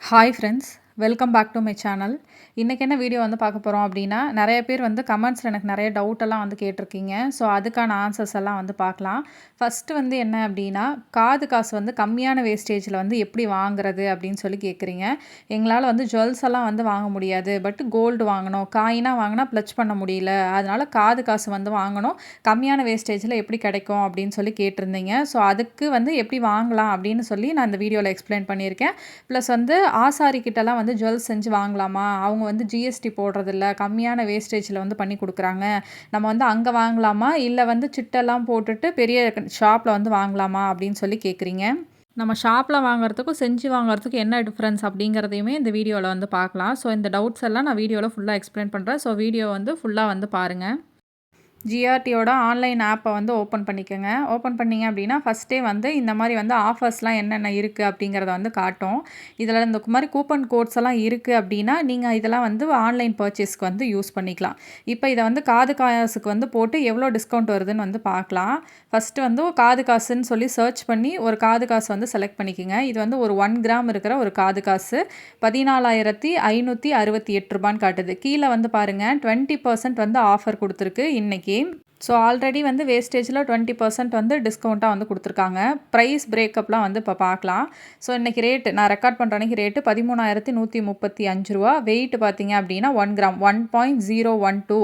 Hi friends, welcome back to my channel. இன்றைக்கி என்ன video வந்து பார்க்க போகிறோம் அப்படின்னா, நிறைய பேர் வந்து கமெண்ட்ஸில் எனக்கு நிறைய டவுட்டெல்லாம் வந்து கேட்டிருக்கீங்க. ஸோ அதுக்கான ஆன்சர்ஸ் எல்லாம் வந்து பார்க்கலாம். ஃபஸ்ட்டு வந்து என்ன அப்படின்னா, காது காசு வந்து கம்மியான வேஸ்டேஜில் வந்து எப்படி வாங்குறது அப்படின்னு சொல்லி கேட்குறீங்க. எங்களால் வந்து ஜுவல்ஸ் எல்லாம் வந்து வாங்க முடியாது, பட் கோல்டு வாங்கணும். காயினாக வாங்கினா ப்ளச் பண்ண முடியல, அதனால் காது காசு வந்து வாங்கணும். கம்மியான வேஸ்டேஜில் எப்படி கிடைக்கும் அப்படின்னு சொல்லி கேட்டிருந்தீங்க. ஸோ அதுக்கு வந்து எப்படி வாங்கலாம் அப்படின்னு சொல்லி நான் இந்த வீடியோவில் எக்ஸ்பிளைன் பண்ணியிருக்கேன். ப்ளஸ் வந்து ஆசாரி கிட்டலாம் வந்து ஜுவல்ஸ் செஞ்சு வாங்கலாமா, அவங்க வந்து ஜிஎஸ்டி போடுறதில்ல, கம்மியான வேஸ்டேஜில் வந்து பண்ணி கொடுக்குறாங்க, நம்ம வந்து அங்கே வாங்கலாமா இல்லை வந்து சிட்டெல்லாம் போட்டுட்டு பெரிய ஷாப்பில் வந்து வாங்கலாமா அப்படின்னு சொல்லி கேட்குறீங்க. நம்ம ஷாப்பில் வாங்குறதுக்கும் செஞ்சு வாங்குறதுக்கும் என்ன டிஃப்ரென்ஸ் அப்படிங்கிறதையுமே இந்த வீடியோவில் வந்து பார்க்கலாம். ஸோ இந்த டவுட்ஸ் எல்லாம் நான் வீடியோவில் ஃபுல்லாக எக்ஸ்பிளைன் பண்ணுறேன். ஸோ வீடியோ வந்து ஃபுல்லாக வந்து பாருங்கள். ஜிஆர்டியோட ஆன்லைன் ஆப்பை வந்து ஓப்பன் பண்ணிக்கோங்க. ஓப்பன் பண்ணிங்க அப்படின்னா ஃபஸ்ட்டே வந்து இந்த மாதிரி வந்து ஆஃபர்ஸ்லாம் என்னென்ன இருக்குது அப்படிங்கிறத வந்து காட்டும். இதில் இந்த மாதிரி கூப்பன் கோட்ஸ் எல்லாம் இருக்குது அப்படின்னா நீங்கள் இதெல்லாம் வந்து ஆன்லைன் பர்ச்சேஸ்க்கு வந்து யூஸ் பண்ணிக்கலாம். இப்போ இதை வந்து காது காசுக்கு வந்து போட்டு எவ்வளோ டிஸ்கவுண்ட் வருதுன்னு வந்து பார்க்கலாம். ஃபஸ்ட்டு வந்து காது காசுன்னு சொல்லி சர்ச் பண்ணி ஒரு காது காசு வந்து செலக்ட் பண்ணிக்கோங்க. இது வந்து ஒரு 1 கிராம் இருக்கிற ஒரு காது காசு 14,568 ரூபான்னு காட்டுது. கீழே வந்து பாருங்கள் 20% வந்து ஆஃபர் கொடுத்துருக்கு இன்றைக்கி. ஸோ ஆல்ரெடி வந்து வேஸ்டேஜில் 20% வந்து டிஸ்கவுண்ட்டாக வந்து கொடுத்துருக்காங்க. ப்ரைஸ் பிரேக்கப்லாம் வந்து இப்போ பார்க்கலாம். ஸோ இன்றைக்கி ரேட்டு நான் ரெக்கார்ட் பண்ணுற அன்றைக்கி ரேட்டு 13,135 ரூபா. வெயிட் பார்த்தீங்க அப்படின்னா 1 கிராம் 1.012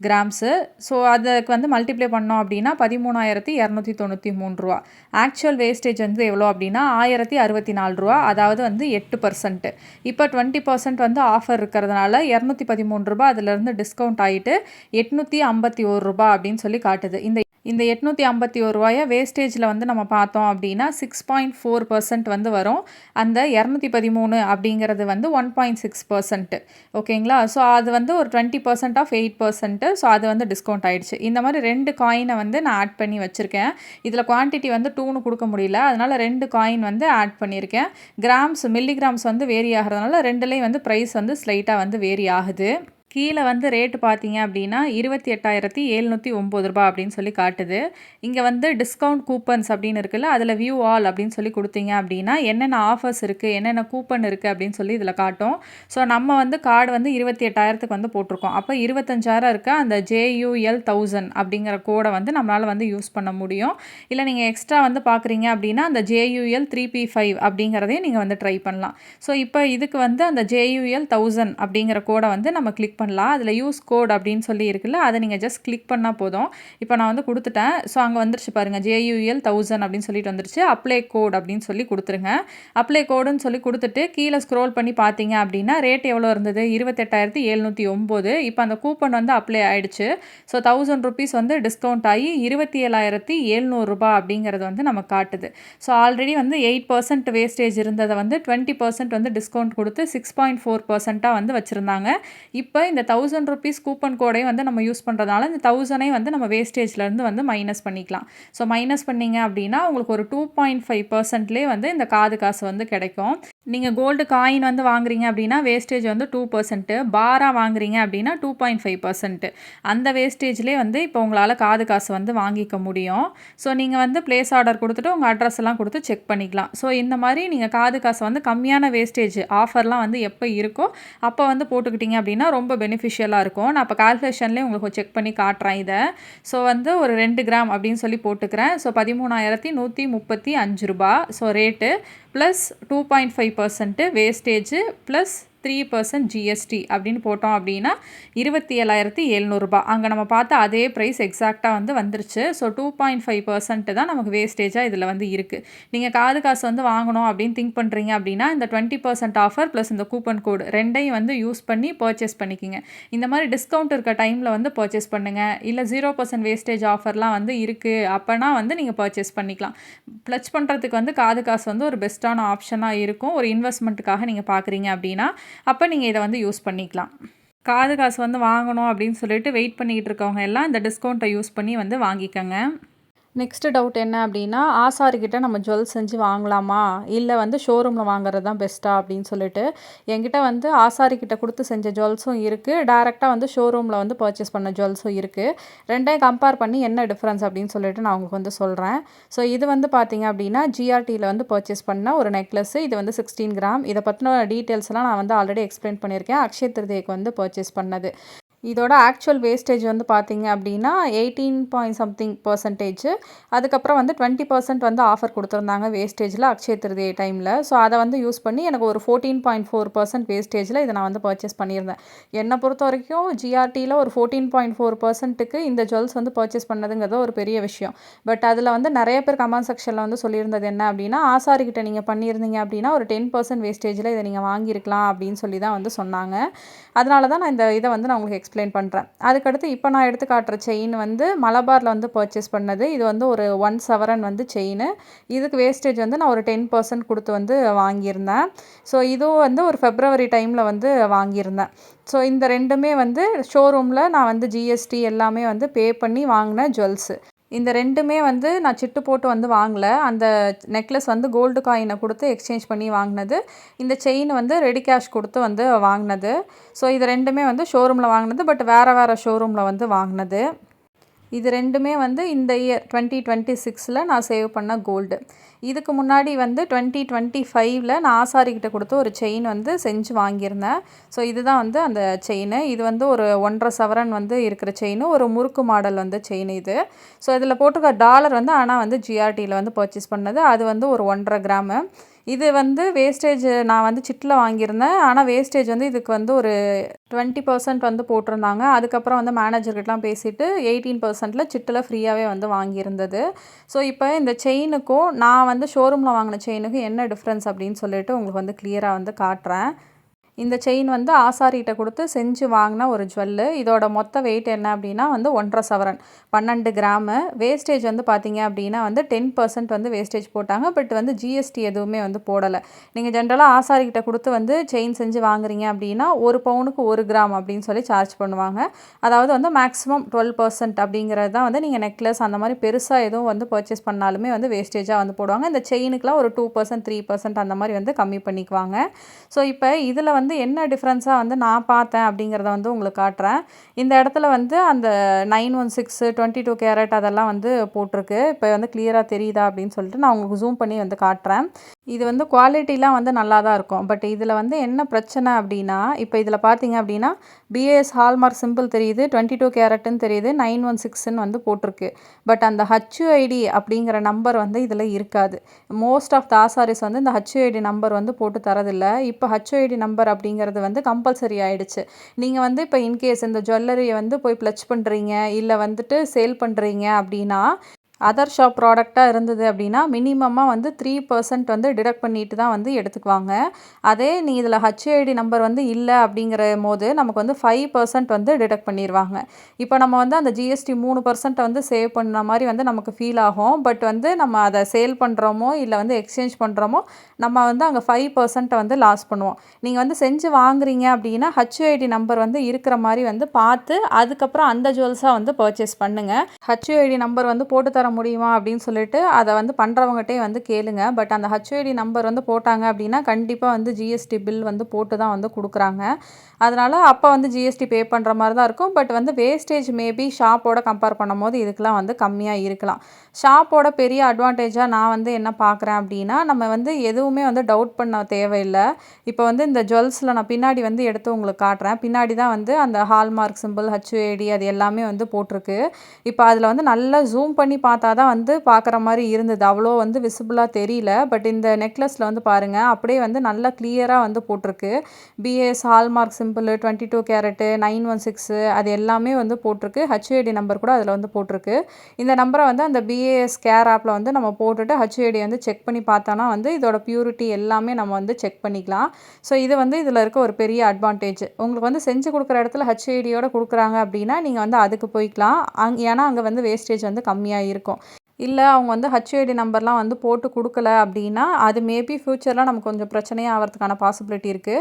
கிராம்ஸு. ஸோ அதுக்கு வந்து மல்டிப்ளை பண்ணோம் அப்படின்னா 13,293 ரூபா. ஆக்சுவல் வேஸ்டேஜ் வந்து எவ்வளோ அப்படின்னா 1,064 ரூபா, அதாவது வந்து 8%. இப்போ 20% வந்து ஆஃபர் இருக்கிறதுனால 213 ரூபா அதிலேருந்து டிஸ்கவுண்ட் ஆகிட்டு 851 ரூபா அப்படின்னு சொல்லி காட்டுது. இந்த 851 ரூபாயை வேஸ்டேஜில் வந்து நம்ம பார்த்தோம் அப்படின்னா 6.4% வந்து வரும். அந்த 213 அப்படிங்கிறது வந்து 1.6%. ஓகேங்களா? ஸோ அது வந்து ஒரு 20% ஆஃப் 8%. ஸோ அது வந்து டிஸ்கவுண்ட் ஆகிடுச்சு. இந்த மாதிரி 2 காயினை வந்து நான் ஆட் பண்ணி வச்சுருக்கேன். இதில் குவான்டிட்டி வந்து 2ன்னு கொடுக்க முடியல, அதனால் 2 காயின் வந்து ஆட் பண்ணியிருக்கேன். கிராம்ஸ் மில்லிகிராம்ஸ் வந்து வேரி ஆகிறதுனால ரெண்டுலேயும் வந்து ப்ரைஸ் வந்து ஸ்லைட்டாக வந்து வேரி ஆகுது. கீழே வந்து ரேட்டு பார்த்தீங்க அப்படின்னா 28,709 ரூபா அப்படின்னு சொல்லி காட்டுது. இங்கே வந்து டிஸ்கவுண்ட் கூப்பன்ஸ் அப்படின்னு இருக்குல்ல, அதில் வியூ ஆல் அப்படின்னு சொல்லி கொடுத்தீங்க அப்படின்னா என்னென்ன ஆஃபர்ஸ் இருக்குது, என்னென்ன கூப்பன் இருக்குது அப்படின்னு சொல்லி இதில் காட்டும். ஸோ நம்ம வந்து கார்டு வந்து 28,000க்கு வந்து போட்டிருக்கோம். அப்போ 25,000 இருக்க அந்த JUL 1000 அப்படிங்கிற கோடை வந்து நம்மளால் வந்து யூஸ் பண்ண முடியும். இல்லை நீங்கள் எக்ஸ்ட்ரா வந்து பார்க்குறீங்க அப்படின்னா அந்த JUL 3P5 அப்படிங்கிறதையும் நீங்கள் வந்து ட்ரை பண்ணலாம். ஸோ இப்போ இதுக்கு வந்து அந்த JUL 1000 அப்படிங்கிற கோடை வந்து நம்ம கிளிக் பண்ணலாம். அதில் யூஸ் கோட் அப்படின்னு சொல்லி இருக்குல்ல, அதை நீங்கள் ஜஸ்ட் கிளிக் பண்ணால் போதும். இப்போ நான் வந்து கொடுத்துட்டேன். ஸோ அங்கே வந்துருச்சு பாருங்கள், JUL 1000 அப்படின்னு சொல்லிட்டு வந்துருச்சு. அப்ளை கோட் அப்படின்னு சொல்லி கொடுத்துருங்க. அப்ளை கோடுன்னு சொல்லி கொடுத்துட்டு கீழே ஸ்க்ரோல் பண்ணி பார்த்தீங்க அப்படின்னா ரேட் எவ்வளோ இருந்தது, 28,709. இப்போ அந்த கூப்பன் வந்து அப்ளை ஆகிடுச்சு. ஸோ 1000 ருபீஸ் வந்து டிஸ்கவுண்ட் ஆகி 27,700 ரூபா அப்படிங்கிறது வந்து நமக்கு காட்டுது. ஸோ ஆல்ரெடி வந்து 8% வேஸ்டேஜ் இருந்ததை வந்து 20% வந்து டிஸ்கவுண்ட் கொடுத்து 6.4% வந்து வச்சுருந்தாங்க. இப்போ இந்த 1000 ருபீஸ் கூப்பன் கோடையும் வந்து நம்ம யூஸ் பண்ணுறதுனால இந்த 1000ஐ வந்து நம்ம வேஸ்டேஜ்லேருந்து வந்து மைனஸ் பண்ணிக்கலாம். ஸோ மைனஸ் பண்ணிங்க அப்படின்னா உங்களுக்கு ஒரு 2.5%லேயே வந்து இந்த காது காசு வந்து கிடைக்கும். நீங்கள் கோல்டு காயின் வந்து வாங்குறீங்க அப்படின்னா வேஸ்டேஜ் வந்து 2%, பாராக வாங்குறீங்க அப்படின்னா 2.5%. அந்த வேஸ்டேஜ்லேயே வந்து இப்போ உங்களால் காது காசு வந்து வாங்கிக்க முடியும். ஸோ நீங்கள் வந்து ப்ளேஸ் ஆர்டர் கொடுத்துட்டு உங்கள் அட்ரஸ் எல்லாம் கொடுத்து செக் பண்ணிக்கலாம். ஸோ இந்த மாதிரி நீங்கள் காது காசு வந்து கம்மியான வேஸ்டேஜ் ஆஃபர்லாம் வந்து எப்போ இருக்கோ அப்போ வந்து போட்டுக்கிட்டீங்க அப்படின்னா ரொம்ப பெனிஃபிஷியலாக இருக்கும். நான் இப்போ கால்குலேஷன்லேயே உங்களுக்கு செக் பண்ணி காட்டுறேன் இதை. ஸோ வந்து ஒரு 2 கிராம் அப்படின்னு சொல்லி போட்டுக்கிறேன். ஸோ 13,135 ரூபா. So rate plus 2.5% wastage plus 3% GST அப்படின்னு போட்டோம் அப்படின்னா 27,700 ரூபா. அங்கே நம்ம பார்த்த அதே ப்ரைஸ் எக்ஸாக்டாக வந்து வந்துருச்சு. ஸோ 2.5% தான் நமக்கு வேஸ்டேஜாக இதில் வந்து இருக்குது. நீங்கள் காது காசு வந்து வாங்கணும் அப்படின்னு திங்க் பண்ணுறீங்க அப்படின்னா இந்த 20% ஆஃபர் ப்ளஸ் இந்த கூப்பன் கோடு ரெண்டையும் வந்து யூஸ் பண்ணி பர்ச்சேஸ் பண்ணிக்கிங்க. இந்த மாதிரி டிஸ்கவுண்ட் இருக்க டைமில் வந்து பர்ச்சேஸ் பண்ணுங்கள். இல்லை 0% வேஸ்டேஜ் ஆஃபர்லாம் வந்து இருக்குது அப்போனா வந்து நீங்கள் பர்ச்சேஸ் பண்ணிக்கலாம். ப்ளச் பண்ணுறதுக்கு வந்து காது காசு வந்து ஒரு பெஸ்ட்டான ஆப்ஷனாக இருக்கும். ஒரு இன்வெஸ்ட்மெண்ட்டுக்காக நீங்கள் பார்க்குறீங்க அப்படின்னா அப்போ நீங்கள் இதை வந்து யூஸ் பண்ணிக்கலாம். காது காசு வந்து வாங்கணும் அப்படின்னு சொல்லிட்டு வெயிட் பண்ணிக்கிட்டு இருக்கவங்க எல்லாம் இந்த டிஸ்கவுண்ட்டை யூஸ் பண்ணி வந்து வாங்கிக்கோங்க. நெக்ஸ்ட்டு டவுட் என்ன அப்படின்னா, ஆசாரிகிட்ட நம்ம ஜுவல்ஸ் செஞ்சு வாங்கலாமா? இல்ல வந்து ஷோரூமில் வாங்குறது தான் பெஸ்ட்டா? அப்படின்னு சொல்லிட்டு. என்கிட்ட வந்து ஆசாரிகிட்ட குடுத்து செஞ்ச ஜுவல்ஸும் இருக்கு. டைரக்ட்டா வந்து ஷோரூமில் வந்து பர்ச்சேஸ் பண்ண ஜுவல்ஸும் இருக்கு. 2யும் கம்பேர் பண்ணி என்ன டிஃப்ரென்ஸ் அப்படின்னு சொல்லிட்டு நான் உங்களுக்கு வந்து சொல்றேன். ஸோ இது வந்து பார்த்தீங்க அப்படின்னா, ஜிஆர்டியில் வந்து பர்ச்சேஸ் பண்ண ஒரு நெக்லஸு. இது வந்து 16 கிராம். இத பத்தின டீட்டெயில்ஸ்லாம் நான் வந்து ஆல்ரெடி எக்ஸ்பிளைன் பண்ணியிருக்கேன். அக்ஷய திருதியைக்கு வந்து பர்ச்சேஸ் பண்ணது. இதோட ஆக்சுவல் வேஸ்டேஜ் வந்து பார்த்தீங்க அப்படின்னா 18 பாயிண்ட் சம்திங் பர்சன்டேஜ். அதுக்கப்புறம் வந்து 20% வந்து ஆஃபர் கொடுத்துருந்தாங்க வேஸ்டேஜில் அக்ஷய திருதியை டைமில். ஸோ அதை வந்து யூஸ் பண்ணி எனக்கு ஒரு 14.4% வேஸ்டேஜில் இதை நான் வந்து பர்ச்சேஸ் பண்ணியிருந்தேன். என்னை பொறுத்த வரைக்கும் ஜிஆர்டியில் ஒரு 14.4%க்கு இந்த ஜுவல்ஸ் வந்து பர்ச்சேஸ் பண்ணதுங்கிறது ஒரு பெரிய விஷயம். பட் அதில் வந்து நிறைய பேர் கமெண்ட் செக்ஷனில் வந்து சொல்லியிருந்தது என்ன அப்படின்னா, ஆசாரிக்கிட்ட நீங்கள் பண்ணியிருந்தீங்க அப்படின்னா ஒரு 10% வேஸ்டேஜில் இதை நீங்கள் வாங்கியிருக்கலாம் அப்படின்னு சொல்லி தான் வந்து சொன்னாங்க. அதனால தான் நான் இந்த இதை வந்து நான் உங்களுக்கு எக்ஸ்பிளைன் பண்ணுறேன். அதுக்கடுத்து இப்போ நான் எடுத்து காட்டுற செயின் வந்து மலபாரில் வந்து பர்ச்சேஸ் பண்ணது. இது வந்து ஒரு 1 சவரன் வந்து செயின். இதுக்கு வேஸ்டேஜ் வந்து நான் ஒரு 10% கொடுத்து வந்து வாங்கியிருந்தேன். ஸோ இதுவும் வந்து ஒரு ஃபெப்ரவரி டைமில் வந்து வாங்கியிருந்தேன். ஸோ இந்த 2மே வந்து ஷோரூமில் நான் வந்து ஜிஎஸ்டி எல்லாமே வந்து பே பண்ணி வாங்கின ஜுவல்ஸு. இந்த 2மே வந்து நான் சிட்டு போட்டு வந்து வாங்கல. அந்த நெக்லஸ் வந்து கோல்டு காயினை கொடுத்து எக்ஸ்சேஞ்ச் பண்ணி வாங்கினது. இந்த செயின் வந்து ரெடி கேஷ் கொடுத்து வந்து வாங்கினது. ஸோ இது 2மே வந்து ஷோரூமில் வாங்கினது. பட் வேறு ஷோரூமில் வந்து வாங்கினது. இது 2மே வந்து இந்த இயர் 2026ல் நான் சேவ் பண்ண கோல்டு. இதுக்கு முன்னாடி வந்து 2025ல் நான் ஆசாரிக்கிட்ட கொடுத்து ஒரு செயின் வந்து செஞ்சு வாங்கியிருந்தேன். ஸோ இதுதான் வந்து அந்த செயின். இது வந்து ஒரு 1.5 சவரன் வந்து இருக்கிற செயின். ஒரு முறுக்கு மாடல் வந்து செயின் இது. ஸோ இதில் போட்டிருக்க டாலர் வந்து ஆனால் வந்து ஜிஆர்டியில் வந்து பர்ச்சேஸ் பண்ணது. அது வந்து ஒரு 1.5 கிராமு. இது வந்து வேஸ்டேஜ் நான் வந்து சிட்டில் வாங்கியிருந்தேன். ஆனால் வேஸ்டேஜ் வந்து இதுக்கு வந்து ஒரு 20% வந்து போட்டிருந்தாங்க. அதுக்கப்புறம் வந்து மேனேஜர்கிட்டலாம் பேசிவிட்டு 18%ல் சிட்டில் ஃப்ரீயாகவே வந்து வாங்கியிருந்தது. ஸோ இப்போ இந்த செயினுக்கும் நான் வந்து ஷோரூமில் வாங்கின செயினுக்கும் என்ன டிஃப்ரென்ஸ் அப்படின்னு சொல்லிட்டு உங்களுக்கு வந்து கிளியராக வந்து காட்டுறேன். இந்த செயின் வந்து ஆசாரிகிட்ட கொடுத்து செஞ்சு வாங்கின ஒரு ஜுவல்லு. இதோட மொத்த வெயிட் என்ன அப்படின்னா வந்து 1.5 சவரன் 12 கிராமு. வேஸ்டேஜ் வந்து பார்த்தீங்க அப்படின்னா வந்து 10% வந்து வேஸ்டேஜ் போட்டாங்க. பட் வந்து ஜிஎஸ்டி எதுவுமே வந்து போடலை. நீங்கள் ஜென்ரலாக ஆசாரிகிட்ட கொடுத்து வந்து செயின் செஞ்சு வாங்குறீங்க அப்படின்னா 1 பவுனுக்கு 1 கிராம் அப்படின்னு சொல்லி சார்ஜ் பண்ணுவாங்க. அதாவது வந்து மேக்ஸிமம் 12% அப்படிங்கிறது தான் வந்து நீங்கள் நெக்லஸ் அந்த மாதிரி பெருசாக எதுவும் வந்து பர்ச்சேஸ் பண்ணாலுமே வந்து வேஸ்டேஜாக வந்து போடுவாங்க. இந்த செயினுக்குலாம் ஒரு 2% 3% அந்த மாதிரி வந்து கம்மி பண்ணிக்குவாங்க. ஸோ இப்போ இதில் வந்து என்ன டிஃப்ரென்ஸாக வந்து நான் பார்த்தேன் அப்படிங்கிறத வந்து உங்களுக்கு காட்டுறேன். இந்த இடத்துல வந்து அந்த 916 22 கேரட் அதெல்லாம் வந்து போட்டிருக்கு. இப்போ வந்து கிளியராக தெரியுதா அப்படின்னு சொல்லிட்டு நான் உங்களுக்கு ஜூம் பண்ணி வந்து காட்டுறேன். இது வந்து குவாலிட்டிலாம் வந்து நல்லா தான் இருக்கும். பட் இதில் வந்து என்ன பிரச்சனை அப்படின்னா, இப்போ இதில் பார்த்தீங்க அப்படின்னா பிஏஎஸ் ஹால்மார்க் சிம்பிள் தெரியுது, 22 கேரட்டுன்னு தெரியுது, 916ன்னு வந்து போட்டிருக்கு. பட் அந்த ஹச்யூஐடி அப்படிங்கிற நம்பர் வந்து இதில் இருக்காது. மோஸ்ட் ஆஃப் த ஆசாரிஸ் வந்து இந்த ஹச்யூஐடி நம்பர் வந்து போட்டு தரதில்லை. இப்போ ஹச்யூஐடி நம்பர் அப்படிங்கிறது வந்து கம்பல்சரி ஆகிடுச்சு. நீங்கள் வந்து இப்போ இன்கேஸ் இந்த ஜுவல்லரியை வந்து போய் ப்ளச் பண்ணுறீங்க இல்லை வந்துட்டு சேல் பண்ணுறீங்க அப்படின்னா, அதர் ஷாப் ப்ராடக்டாக இருந்தது அப்படின்னா மினிமமாக வந்து 3% வந்து டிடக்ட் பண்ணிட்டு தான் வந்து எடுத்துக்குவாங்க. அதே நீ இதில் ஹச்ஐடி நம்பர் வந்து இல்லை அப்படிங்கிற போது நமக்கு வந்து 5% வந்து டிடக்ட் பண்ணிடுவாங்க. இப்போ நம்ம வந்து அந்த ஜிஎஸ்டி 3% வந்து சேவ் பண்ண மாதிரி வந்து நமக்கு ஃபீல் ஆகும். பட் வந்து நம்ம அதை சேல் பண்ணுறோமோ இல்லை வந்து எக்ஸ்சேஞ்ச் பண்ணுறோமோ நம்ம வந்து அங்கே 5% வந்து லாஸ் பண்ணுவோம். நீங்கள் வந்து செஞ்சு வாங்குறீங்க அப்படின்னா ஹச்ஐடி நம்பர் வந்து இருக்கிற மாதிரி வந்து பார்த்து அதுக்கப்புறம் அந்த ஜுவல்ஸாக வந்து பர்ச்சேஸ் பண்ணுங்கள். ஹச்ஐடி நம்பர் வந்து போட்டு தர முடியுமா அப்படின்னு சொல்லிட்டு அதை வந்து பண்ணுறவங்ககிட்டே வந்து கேளுங்க. பட் அந்த ஹச்ஐடி நம்பர் வந்து போட்டாங்க அப்படின்னா கண்டிப்பாக வந்து ஜிஎஸ்டி பில் வந்து போட்டு தான் வந்து கொடுக்குறாங்க. அதனால் அப்போ வந்து ஜிஎஸ்டி பே பண்ணுற மாதிரி தான் இருக்கும். பட் வந்து வேஸ்டேஜ் மேபி ஷாப்போட கம்பேர் பண்ணும்போது இதுக்கெலாம் வந்து கம்மியாக இருக்கலாம். ஷாப்போட பெரிய அட்வான்டேஜாக நான் வந்து என்ன பார்க்குறேன் அப்படின்னா, நம்ம வந்து எதுவுமே வந்து டவுட் பண்ண தேவையில்லை. இப்போ வந்து இந்த ஜுவல்ஸில் நான் பின்னாடி வந்து எடுத்து உங்களுக்கு காட்டுறேன். பின்னாடி தான் வந்து அந்த ஹால்மார்க் சிம்பிள் ஹச்ஐடி அது எல்லாமே வந்து போட்டிருக்கு. இப்போ அதில் வந்து நல்லா ஜூம் பண்ணி பார்த்தா தான் வந்து பார்க்குற மாதிரி இருந்தது. அவ்வளோ வந்து விசிபிளாக தெரியல. பட் இந்த நெக்லஸில் வந்து பாருங்கள் அப்படியே வந்து நல்லா கிளியராக வந்து போட்டிருக்கு. பிஏஎஸ் ஹால்மார்க் சிம்பிள் 22 கேரட்டு 916 அது எல்லாமே வந்து போட்டிருக்கு. ஹச்ஐடி நம்பர் கூட அதில் வந்து போட்டிருக்கு. இந்த நம்பரை வந்து அந்த பிஏஎஸ் கேர் ஆப்பில் வந்து நம்ம போட்டுட்டு ஹச்ஐடி வந்து செக் பண்ணி பார்த்தோன்னா வந்து இதோட பியூரிட்டி எல்லாமே நம்ம வந்து செக் பண்ணிக்கலாம். ஸோ இது வந்து இதில் இருக்க ஒரு பெரிய அட்வான்டேஜ். உங்களுக்கு வந்து செஞ்சு கொடுக்குற இடத்துல ஹச்ஐடியோட கொடுக்குறாங்க அப்படின்னா நீங்கள் வந்து அதுக்கு போய்க்கலாம். ஏன்னா அங்கே வந்து வேஸ்டேஜ் வந்து கம்மியாக இருக்கும். இல்ல அவங்க வந்து ஹச்ஐடி நம்பர்லாம் வந்து போட்டு குடுக்கல அப்படின்னா, அது மேபி ஃப்யூச்சர்ல நமக்கு கொஞ்சம் பிரச்சனையா ஆவறதுக்கான பாசிபிலிட்டி இருக்கு.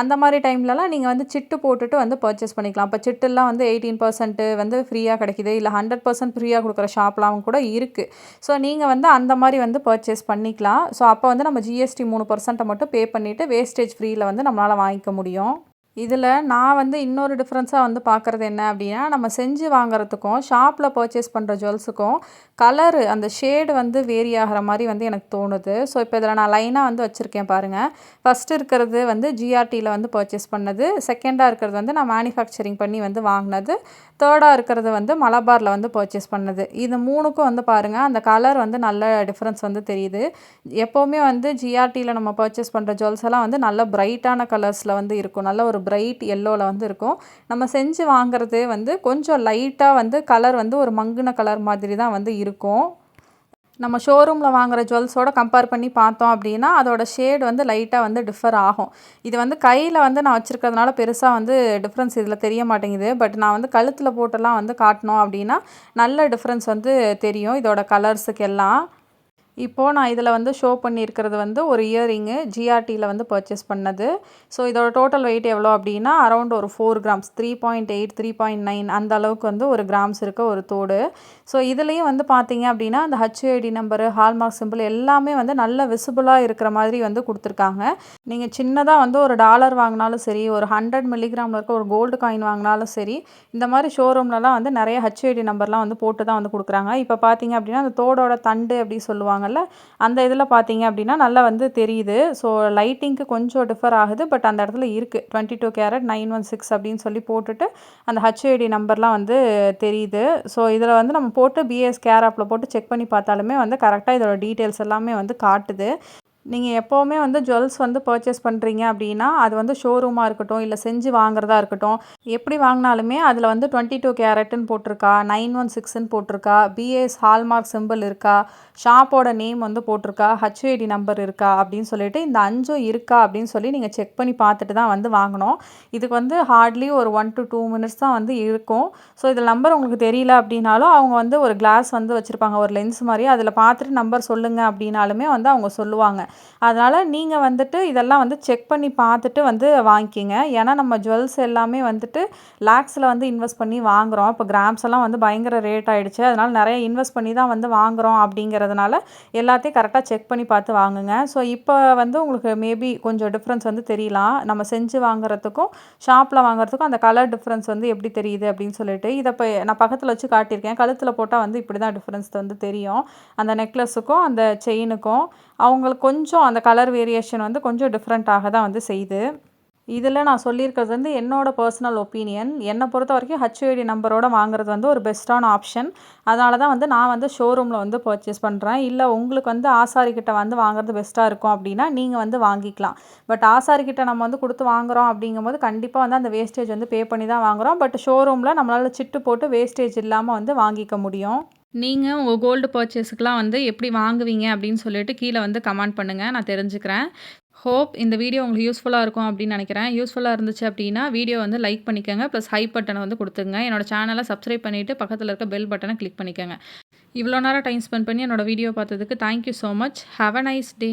அந்த மாரி டைம்லலாம் நீங்க வந்து சிட்டு போட்டுட்டு வந்து பர்ச்சேஸ் பண்ணிக்கலாம். இப்ப சிட்டுலாம் வந்து 18% வந்து ஃப்ரீயா கிடைக்குது. இல்ல 100% ஃப்ரீயா குடுக்குற ஷாப்லாம் கூட இருக்கு. ஸோ நீங்க வந்து அந்த மாரி வந்து பர்ச்சேஸ் பண்ணிக்கலாம். ஸோ அப்ப வந்து நம்ம ஜிஎஸ்டி 3% மட்டும் பே பண்ணிட்டு வேஸ்டேஜ் ஃப்ரீல வந்து நம்மளால வாங்கிக்க முடியும். இதில நான் வந்து இன்னொரு டிஃப்ரென்ஸா வந்து பார்க்குறது என்ன அப்டின்னா, நம்ம செஞ்சு வாங்குறதுக்கும், ஷாப்ல பர்ச்சேஸ் பண்ற ஜுவல்ஸுக்கும் கலரு அந்த ஷேடு வந்து வேரி ஆகுற மாரி வந்து எனக்கு தோணுது. ஸோ, இப்போ இதில நான் லைனா வந்து வச்சிருக்கேன் பாருங்க. ஃபர்ஸ்ட்டு இருக்கிறது வந்து ஜிஆர்டில வந்து பர்ச்சேஸ் பண்ணது. செகண்டா இருக்கிறது வந்து நான் மேனுஃபேக்சரிங் பண்ணி வந்து வாங்குனது. தேர்டா இருக்கிறது வந்து மலபார்ல வந்து பர்ச்சேஸ் பண்ணது. இது 3க்கும் வந்து பாருங்க, அந்த கலர் வந்து நல்ல டிஃப்ரென்ஸ் வந்து தெரியுது. எப்பவுமே வந்து ஜிஆர்டில நம்ம பர்ச்சேஸ் பண்ற ஜுவல்ஸ் எல்லாம் வந்து நல்ல பிரைட்டான கலர்ஸ்ல வந்து இருக்கும். நல்ல ஒரு பிரைட் எல்லோல வந்து இருக்கும். நம்ம செஞ்சு வாங்குறது வந்து கொஞ்சம் லைட்டா வந்து கலர் வந்து ஒரு மங்குன கலர் மாதிரி தான் வந்து இருக்கும். நம்ம ஷோரூம்ல வாங்குற ஜுவல்ஸோட கம்பேர் பண்ணி பார்த்தோம் அப்படின்னா, அதோட ஷேட் வந்து லைட்டா வந்து டிஃபர் ஆகும். இது வந்து கையில வந்து நான் வச்சிருக்கிறதுனால பெருசா வந்து டிஃப்ரென்ஸ் இதில தெரிய மாட்டேங்குது. பட் நான் வந்து கழுத்தில போட்டெல்லாம் வந்து காட்டினோம் அப்படின்னா, நல்ல டிஃப்ரென்ஸ் வந்து தெரியும் இதோட கலர்ஸுக்கு எல்லாம். இப்போ நான் இதில வந்து ஷோ பண்ணியிருக்கிறது வந்து ஒரு இயரிங்கு ஜிஆர்டில வந்து பர்ச்சேஸ் பண்ணது. ஸோ இதோட டோட்டல் வெயிட் எவ்வளோ அப்டின்னா, அரவுண்ட் ஒரு 4 கிராம்ஸ் 3.8, 3.9 அந்த அளவுக்கு வந்து ஒரு கிராம்ஸ் இருக்க ஒரு தோடு. ஸோ இதுலயும் வந்து பார்த்தீங்க அப்டின்னா, அந்த ஹச்ஐடி நம்பரு, ஹால்மார்க் சிம்பிள் எல்லாமே வந்து நல்ல விசிபிளா இருக்கிற மாதிரி வந்து குடுத்துருக்காங்க. நீங்க சின்னதா வந்து ஒரு டாலர் வாங்குனாலும் சரி, ஒரு 100 மில்லிகிராம்ல இருக்க ஒரு கோல்டு காயின் வாங்குனாலும் சரி, இந்த மாரி ஷோரூம்லலாம் வந்து நெறைய ஹச்ஐடி நம்பர்லாம் வந்து போட்டு தான் வந்து குடுக்குறாங்க. இப்ப பார்த்தீங்க அப்டின்னா, அந்த தோடோட தண்டு அப்டி சொல்லுவாங்கல்ல, அந்த இதில பார்த்தீங்க அப்டின்னா, நல்லா வந்து தெரியுது. ஸோ லைட்டிங்க்கு கொஞ்சம் டிஃபர் ஆகுது. பட் அந்த இடத்துல இருக்கு. 22 கேரட் 916 அப்டின்னு சொல்லி போட்டுட்டு, அந்த ஹச்ஐடி நம்பர்லாம் வந்து தெரியுது. ஸோ இதில வந்து நம்ம போட்டு பிஎஸ் கேர் ஆப்ல போட்டு செக் பண்ணி பார்த்தாலுமே வந்து கரெக்ட்டா இதோட டீட்டெயில்ஸ் எல்லாமே வந்து காட்டுது. நீங்க எப்பவுமே வந்து ஜுவல்ஸ் வந்து பர்ச்சேஸ் பண்றீங்க அப்டின்னா, அது வந்து ஷோரூமா இருக்கட்டும், இல்ல செஞ்சு வாங்குறதா இருக்கட்டும், எப்படி வாங்குனாலுமே அதில வந்து 22 கேரட்ன்னு போட்டிருக்கா, 916ன்னு போட்டிருக்கா, பிஏஎஸ் ஹால்மார்க் சிம்பிள் இருக்கா, ஷாப்போட நேம் வந்து போட்டிருக்கா, ஹச்ஐடி நம்பர் இருக்கா அப்படின்னு சொல்லிட்டு இந்த 5ம் இருக்கா அப்படின்னு சொல்லி நீங்க செக் பண்ணி பார்த்துட்டு தான் வந்து வாங்கணும். இதுக்கு வந்து ஹார்ட்லி ஒரு 1 to 2 மினிட்ஸ் தான் வந்து இருக்கும். ஸோ இதில நம்பர் உங்களுக்கு தெரியல அப்படின்னாலும், அவங்க வந்து ஒரு கிளாஸ் வந்து வச்சிருப்பாங்க. ஒரு லென்ஸ் மாரி. அதில பார்த்துட்டு நம்பர் சொல்லுங்க அப்படின்னாலுமே வந்து அவங்க சொல்லுவாங்க. அதனால நீங்க வந்துட்டு இதெல்லாம் வந்து செக் பண்ணி பார்த்துட்டு வந்து வாங்கிக்கிங்க. ஏன்னா நம்ம ஜுவல்ஸ் எல்லாமே வந்துட்டு லேக்ஸ்ல வந்து இன்வெஸ்ட் பண்ணி வாங்குறோம். இப்போ கிராம்ஸ் எல்லாம் வந்து பயங்கர ரேட் ஆயிடுச்சு. அதனால நெறைய இன்வெஸ்ட் பண்ணி தான் வந்து வாங்குறோம் அப்படிங்கிறதுனால எல்லாத்தையும் கரெக்ட்டா செக் பண்ணி பார்த்து வாங்குங்க. ஸோ இப்போ வந்து உங்களுக்கு மேபி கொஞ்சம் டிஃப்ரென்ஸ் வந்து தெரியலாம். நம்ம செஞ்சு வாங்குறதுக்கும், ஷாப்ல வாங்குறதுக்கும் அந்த கலர் டிஃப்ரென்ஸ் வந்து எப்படி தெரியுது அப்படின்னு சொல்லிட்டு. இத இப்ப நான் பக்கத்துல வச்சு காட்டியிருக்கேன். கழுத்துல போட்டா வந்து இப்படி தான் டிஃப்ரென்ஸ் வந்து தெரியும். அந்த நெக்லஸுக்கும், அந்த செயினுக்கும். அவங்களுக்கு கொஞ்சம் அந்த கலர் வேரியேஷன் வந்து கொஞ்சம் டிஃப்ரெண்ட்டாக தான் வந்து செய்யுது. இதில நான் சொல்லியிருக்கிறது வந்து என்னோட பர்சனல் ஒப்பீனியன். என்ன பொறுத்தவரைக்கும் ஹச்ஐடி நம்பரோட வாங்குறது வந்து ஒரு பெஸ்ட்டான ஆப்ஷன். அதனால தான் வந்து நான் வந்து ஷோரூம்ல வந்து பர்ச்சேஸ் பண்றேன். இல்ல உங்களுக்கு வந்து ஆசாரி கிட்ட வந்து வாங்குறது பெஸ்ட்டா இருக்கும் அப்டின்னா, நீங்க வந்து வாங்கிக்கலாம். பட் ஆசாரி கிட்ட நம்ம வந்து குடுத்து வாங்குறோம் அப்படிங்கும்போது, கண்டிப்பா வந்து அந்த வேஸ்டேஜ் வந்து பே பண்ணி தான் வாங்குறோம். பட் ஷோரூம்ல நம்மளால சிட்டு போட்டு வேஸ்டேஜ் இல்லாம வந்து வாங்கிக்க முடியும். நீங்க உங்க கோல்டு பர்ச்சேஸ்க்குலாம் வந்து எப்படி வாங்குவீங்க அப்படின்னு சொல்லிட்டு கீழ வந்து கமெண்ட் பண்ணுங்க. நான் தெரிஞ்சுக்கிறேன். ஹோப் இந்த வீடியோ உங்களுக்கு யூஸ்ஃபுல்லா இருக்கும் அப்படின்னு நினைக்கிறேன். யூஸ்ஃபுல்லா இருந்துச்சு அப்படின்னா, வீடியோ வந்து லைக் பண்ணிக்கங்க. ப்ளஸ் ஹை பட்டன வந்து குடுத்துங்க. என்னோட சேனல சப்ஸ்கிரைப் பண்ணிட்டு பக்கத்துல இருக்க பெல் பட்டன கிளிக் பண்ணிக்கங்க. இவ்வளோ நேரம் டைம் ஸ்பெண்ட் பண்ணி என்னோட வீடியோ பார்த்ததுக்கு thank you so much. Have a nice day.